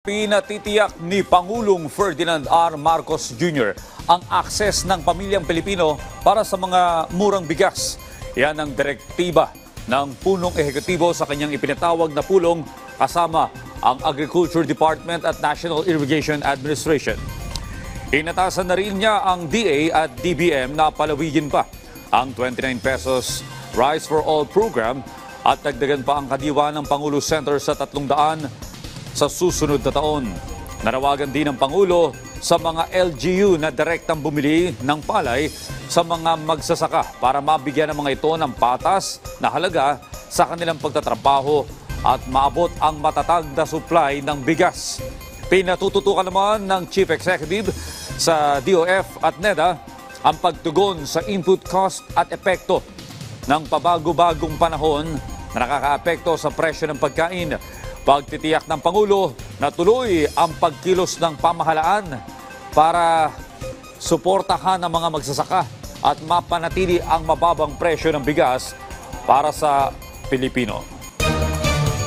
Pinatitiyak ni Pangulong Ferdinand R. Marcos Jr. ang akses ng pamilyang Pilipino para sa mga murang bigas. Yan ang direktiba ng punong ehekutibo sa kanyang ipinatawag na pulong kasama ang Agriculture Department at National Irrigation Administration. Inatasan na rin niya ang DA at DBM na palawigin pa ang 29 pesos Rice for All program at dagdagan pa ang kadiwa ng Pangulo Center sa 300 sa susunod na taon. Nanawagan din ng Pangulo sa mga LGU na direktang bumili ng palay sa mga magsasaka para mabigyan ng mga ito ng patas na halaga sa kanilang pagtatrabaho at maabot ang matatag na supply ng bigas. Pinatututukan naman ng Chief Executive sa DOF at NEDA ang pagtugon sa input cost at epekto ng pabago-bagong panahon na nakakaapekto sa presyo ng pagkain. Pagtitiyak ng Pangulo na tuloy ang pagkilos ng pamahalaan para suportahan ang mga magsasaka at mapanatili ang mababang presyo ng bigas para sa Pilipino.